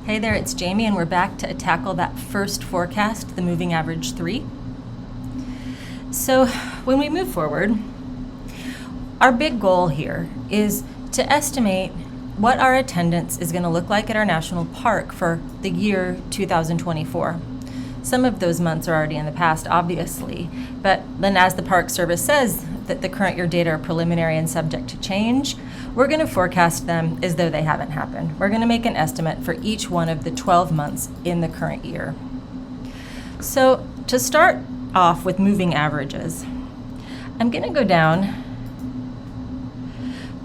Hey there, it's Jamie, and we're back to tackle that first forecast, the moving average 3. So when we move forward, our big goal here is to estimate what our attendance is going to look like at our national park for the year 2024. Some of those months are already in the past, obviously, but then as the Park Service says that the current year data are preliminary and subject to change, we're going to forecast them as though they haven't happened. We're going to make an estimate for each one of the 12 months in the current year. So to start off with moving averages, I'm going to go down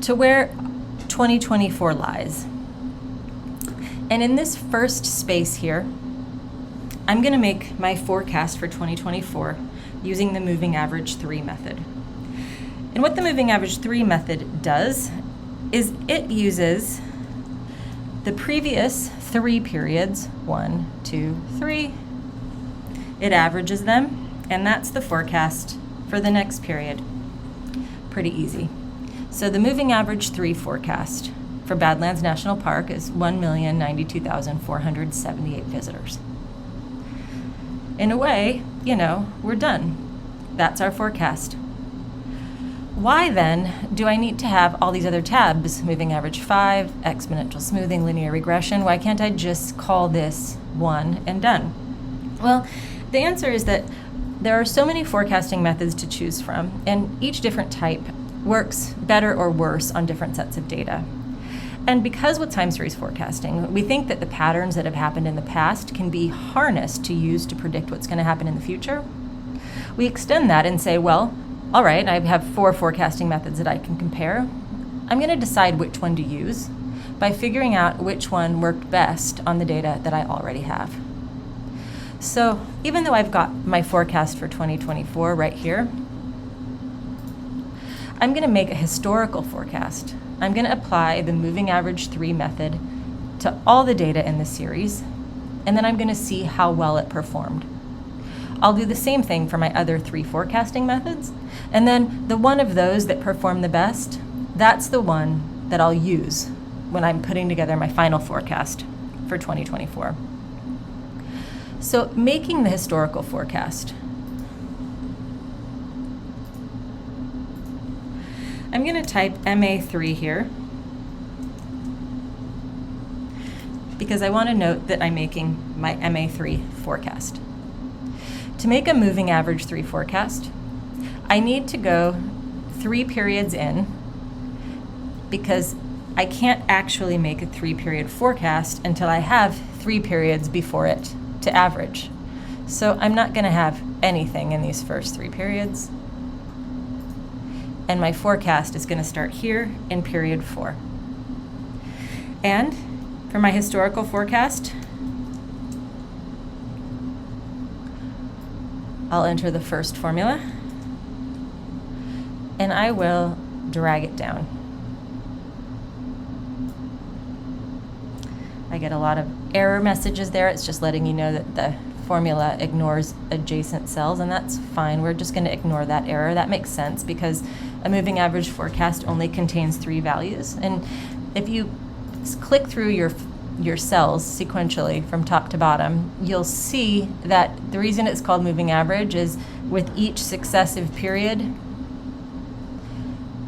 to where 2024 lies. And in this first space here, I'm going to make my forecast for 2024 using the moving average 3 method. And what the moving average 3 method does is it uses the previous 3 periods, 1, 2, 3. It averages them, and that's the forecast for the next period. Pretty easy. So the moving average 3 forecast for Badlands National Park is 1,092,478 visitors. In a way, we're done. That's our forecast. Why then do I need to have all these other tabs, moving average 5, exponential smoothing, linear regression? Why can't I just call this 1 and done? Well, the answer is that there are so many forecasting methods to choose from, and each different type works better or worse on different sets of data. And because with time series forecasting, we think that the patterns that have happened in the past can be harnessed to use to predict what's going to happen in the future, we extend that and say, well, all right, I have 4 forecasting methods that I can compare. I'm going to decide which one to use by figuring out which one worked best on the data that I already have. So even though I've got my forecast for 2024 right here, I'm going to make a historical forecast. I'm going to apply the moving average 3 method to all the data in the series, and then I'm going to see how well it performed. I'll do the same thing for my other 3 forecasting methods, and then the one of those that perform the best, that's the one that I'll use when I'm putting together my final forecast for 2024. So making the historical forecast, I'm going to type MA3 here because I want to note that I'm making my MA3 forecast. To make a moving average 3 forecast, I need to go 3 periods in because I can't actually make a 3-period forecast until I have 3 periods before it to average. So I'm not going to have anything in these first 3 periods. And my forecast is going to start here in period 4. And for my historical forecast, I'll enter the first formula, and I will drag it down. I get a lot of error messages there. It's just letting you know that the formula ignores adjacent cells, and that's fine. We're just going to ignore that error. That makes sense because a moving average forecast only contains 3 values. And if you click through your cells sequentially from top to bottom, you'll see that the reason it's called moving average is with each successive period,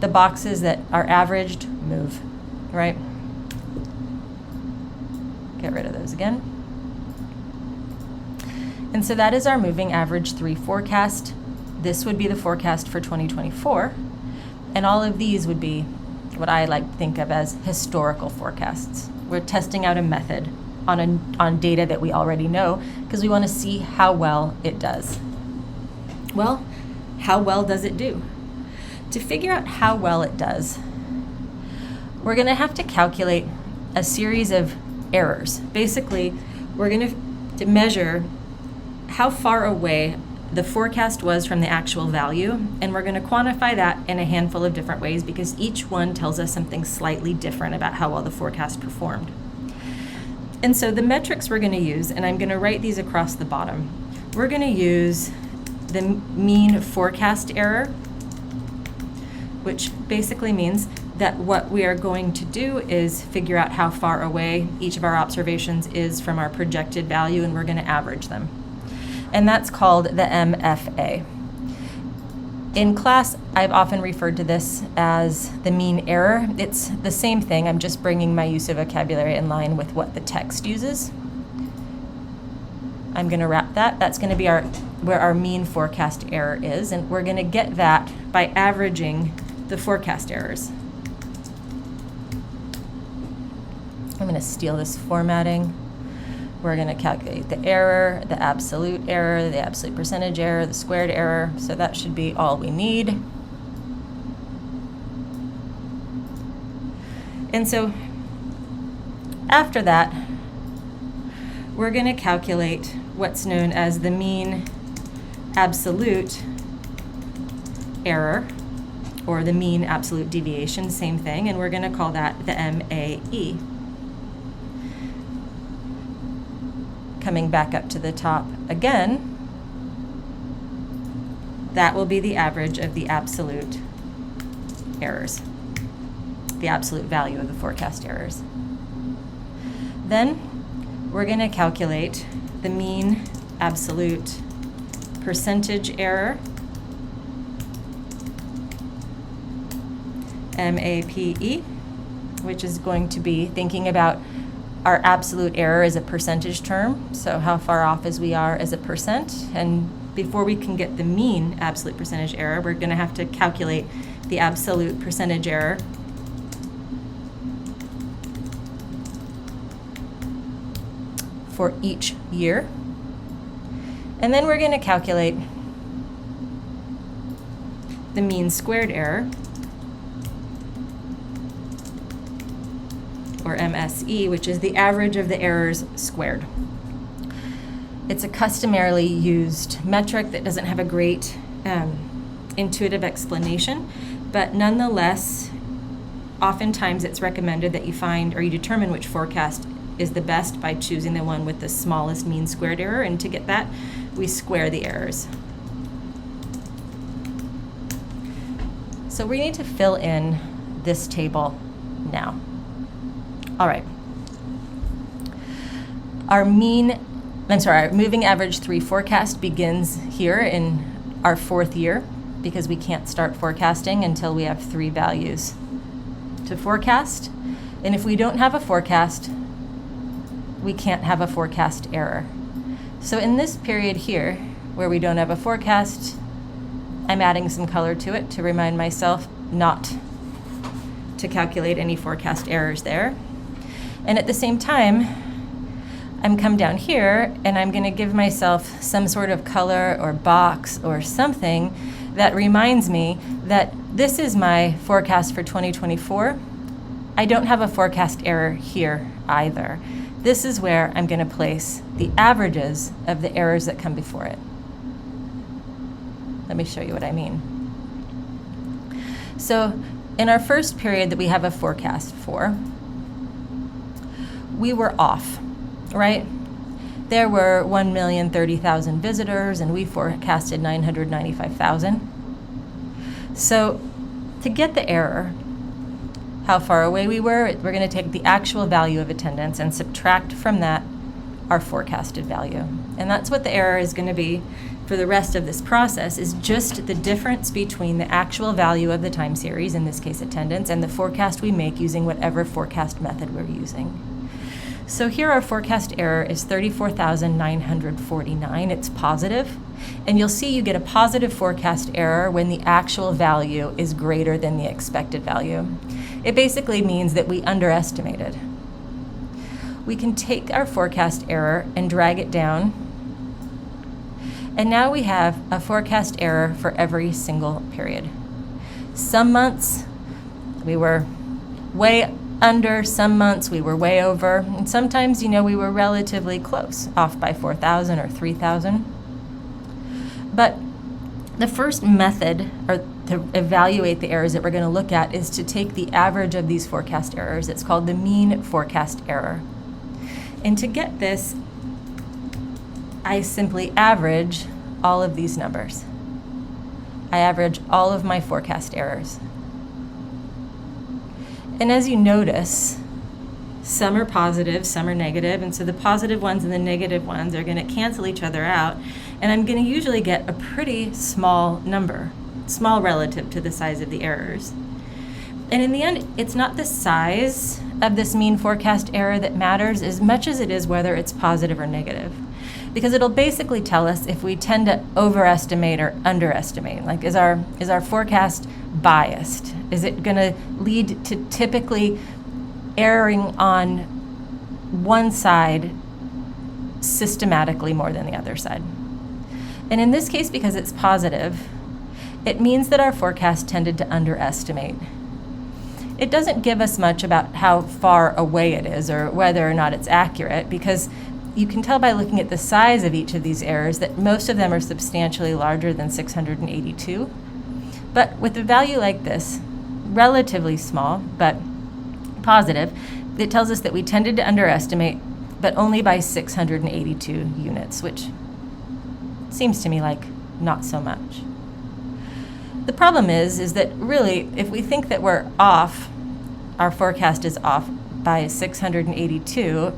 the boxes that are averaged move, right? Get rid of those again. And so that is our moving average 3 forecast. This would be the forecast for 2024. And all of these would be what I like to think of as historical forecasts. We're testing out a method on data that we already know because we want to see how well it does. Well, how well does it do? To figure out how well it does, we're going to have to calculate a series of errors. Basically, we're going to measure how far away the forecast was from the actual value, and we're going to quantify that in a handful of different ways because each one tells us something slightly different about how well the forecast performed. And so the metrics we're going to use, and I'm going to write these across the bottom, we're going to use the mean forecast error, which basically means that what we are going to do is figure out how far away each of our observations is from our projected value, and we're going to average them. And that's called the MFA. In class, I've often referred to this as the mean error. It's the same thing. I'm just bringing my use of vocabulary in line with what the text uses. I'm going to wrap that. That's going to be where our mean forecast error is, and we're going to get that by averaging the forecast errors. I'm going to steal this formatting. We're going to calculate the error, the absolute percentage error, the squared error. So that should be all we need. And so after that, we're going to calculate what's known as the mean absolute error, or the mean absolute deviation, same thing, and we're going to call that the MAE. Coming back up to the top again, that will be the average of the absolute errors, the absolute value of the forecast errors. Then we're going to calculate the mean absolute percentage error, MAPE, which is going to be thinking about our absolute error as a percentage term, so how far off as we are as a percent. And before we can get the mean absolute percentage error, we're going to have to calculate the absolute percentage error for each year. And then we're going to calculate the mean squared error, or MSE, which is the average of the errors squared. It's a customarily used metric that doesn't have a great intuitive explanation, but nonetheless, oftentimes it's recommended that you find or you determine which forecast is the best by choosing the one with the smallest mean squared error, and to get that, we square the errors. So we need to fill in this table now. All right. Our moving average 3 forecast begins here in our 4th year, because we can't start forecasting until we have 3 values to forecast. And if we don't have a forecast, we can't have a forecast error. So in this period here, where we don't have a forecast, I'm adding some color to it to remind myself not to calculate any forecast errors there. And at the same time, I'm come down here and I'm going to give myself some sort of color or box or something that reminds me that this is my forecast for 2024. I don't have a forecast error here either. This is where I'm going to place the averages of the errors that come before it. Let me show you what I mean. So in our first period that we have a forecast for, we were off, right? There were 1,030,000 visitors, and we forecasted 995,000. So to get the error, how far away we were, we're going to take the actual value of attendance and subtract from that our forecasted value. And that's what the error is going to be for the rest of this process, is just the difference between the actual value of the time series, in this case attendance, and the forecast we make using whatever forecast method we're using. So here our forecast error is 34,949. It's positive. And you'll see you get a positive forecast error when the actual value is greater than the expected value. It basically means that we underestimated. We can take our forecast error and drag it down. And now we have a forecast error for every single period. Some months we were way under, some months we were way over, and sometimes, we were relatively close, off by 4,000 or 3,000. But the first method, or to evaluate the errors that we're going to look at, is to take the average of these forecast errors. It's called the mean forecast error. And to get this, I simply average all of these numbers. I average all of my forecast errors. And as you notice, some are positive, some are negative, and so the positive ones and the negative ones are going to cancel each other out, and I'm going to usually get a pretty small number, small relative to the size of the errors. And in the end, it's not the size of this mean forecast error that matters as much as it is whether it's positive or negative. Because it'll basically tell us if we tend to overestimate or underestimate. Like, is our forecast biased? Is it going to lead to typically erring on one side systematically more than the other side? And in this case, because it's positive, it means that our forecast tended to underestimate. It doesn't give us much about how far away it is or whether or not it's accurate, because you can tell by looking at the size of each of these errors that most of them are substantially larger than 682. But with a value like this, relatively small but positive, it tells us that we tended to underestimate, but only by 682 units, which seems to me like not so much. The problem is that really, if we think that we're off, our forecast is off by 682,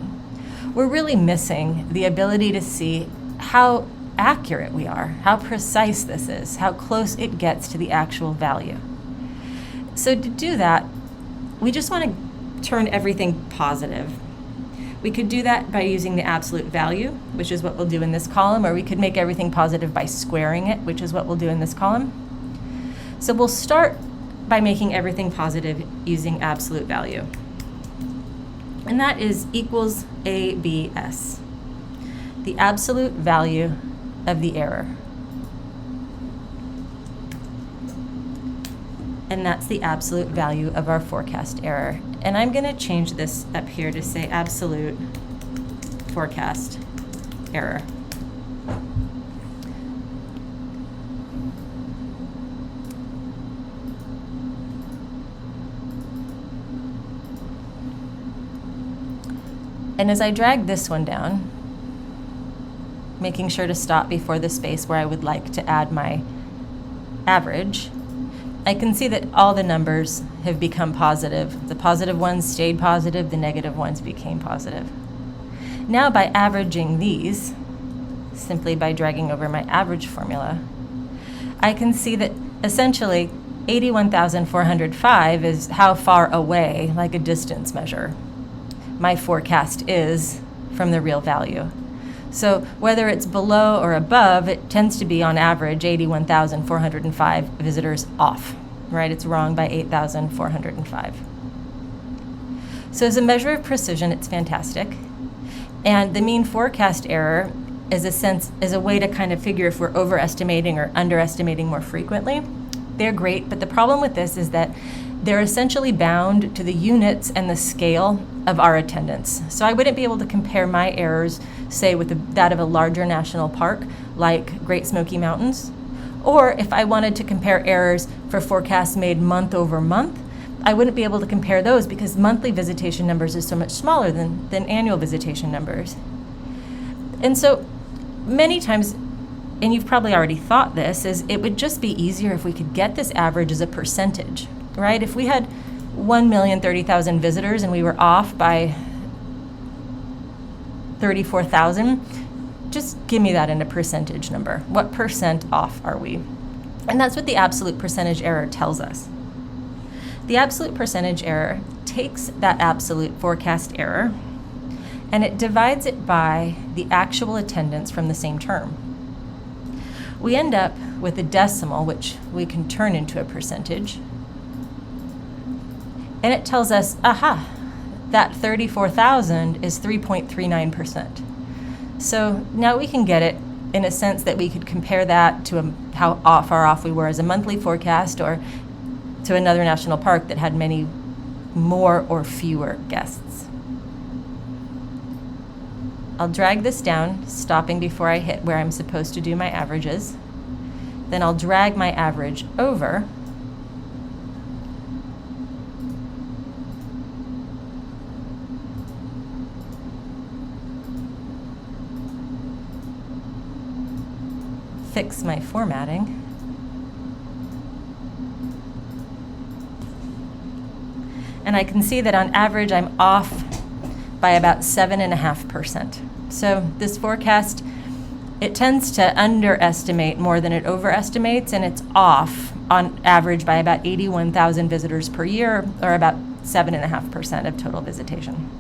we're really missing the ability to see how accurate we are, how precise this is, how close it gets to the actual value. So to do that, we just want to turn everything positive. We could do that by using the absolute value, which is what we'll do in this column, or we could make everything positive by squaring it, which is what we'll do in this column. So we'll start by making everything positive using absolute value. And that is equals ABS, the absolute value of the error. And that's the absolute value of our forecast error. And I'm going to change this up here to say absolute forecast error. And as I drag this one down, making sure to stop before the space where I would like to add my average, I can see that all the numbers have become positive. The positive ones stayed positive, the negative ones became positive. Now by averaging these, simply by dragging over my average formula, I can see that essentially 81,405 is how far away, like a distance measure, my forecast is from the real value. So whether it's below or above, it tends to be on average 81,405 visitors off, right? It's wrong by 8,405. So as a measure of precision, it's fantastic. And the mean forecast error is a way to kind of figure if we're overestimating or underestimating more frequently. They're great, but the problem with this is that they're essentially bound to the units and the scale of our attendance. So I wouldn't be able to compare my errors, say, with that of a larger national park like Great Smoky Mountains. Or if I wanted to compare errors for forecasts made month over month, I wouldn't be able to compare those because monthly visitation numbers is so much smaller than annual visitation numbers. And so many times, and you've probably already thought this, is it would just be easier if we could get this average as a percentage, right? If we had 1,030,000 visitors and we were off by 34,000, just give me that in a percentage number. What percent off are we? And that's what the absolute percentage error tells us. The absolute percentage error takes that absolute forecast error and it divides it by the actual attendance from the same term. We end up with a decimal, which we can turn into a percentage. And it tells us, aha, that 34,000 is 3.39%. So now we can get it in a sense that we could compare that to how far off we were as a monthly forecast or to another national park that had many more or fewer guests. I'll drag this down, stopping before I hit where I'm supposed to do my averages. Then I'll drag my average over. Fix my formatting. And And I can see that on average I'm off by about 7.5%. So this forecast, it tends to underestimate more than it overestimates, and it's off on average by about 81,000 visitors per year, or about 7.5% of total visitation.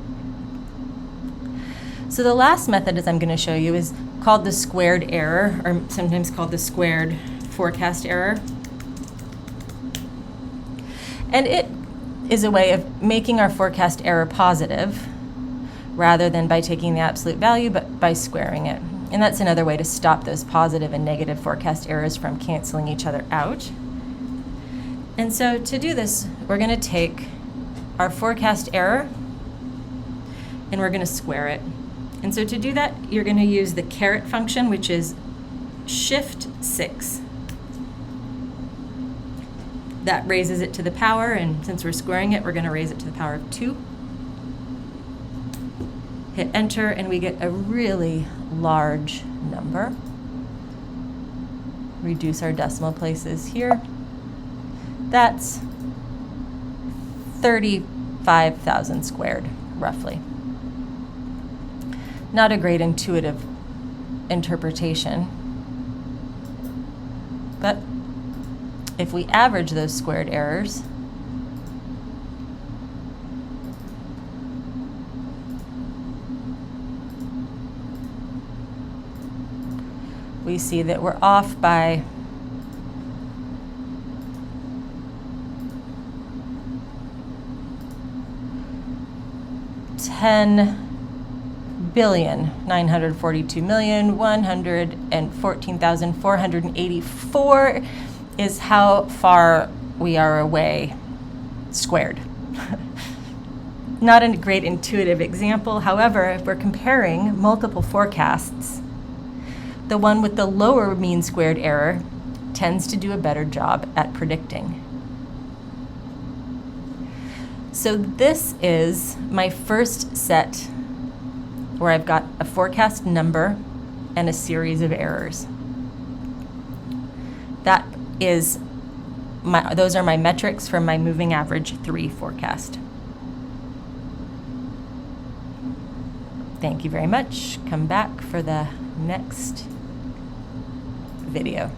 So the last method, as I'm going to show you, is called the squared error, or sometimes called the squared forecast error. And it is a way of making our forecast error positive, rather than by taking the absolute value, but by squaring it. And that's another way to stop those positive and negative forecast errors from canceling each other out. And so to do this, we're going to take our forecast error and we're going to square it. And so to do that, you're going to use the caret function, which is shift 6. That raises it to the power, and since we're squaring it, we're going to raise it to the power of 2. Hit enter, and we get a really large number. Reduce our decimal places here. That's 35,000 squared, roughly. Not a great intuitive interpretation, but if we average those squared errors, we see that we're off by $10,942,114,484 is how far we are away squared. Not a great intuitive example. However, if we're comparing multiple forecasts, the one with the lower mean squared error tends to do a better job at predicting. So this is my first set where I've got a forecast number and a series of errors. Those are my metrics for my moving average 3 forecast. Thank you very much. Come back for the next video.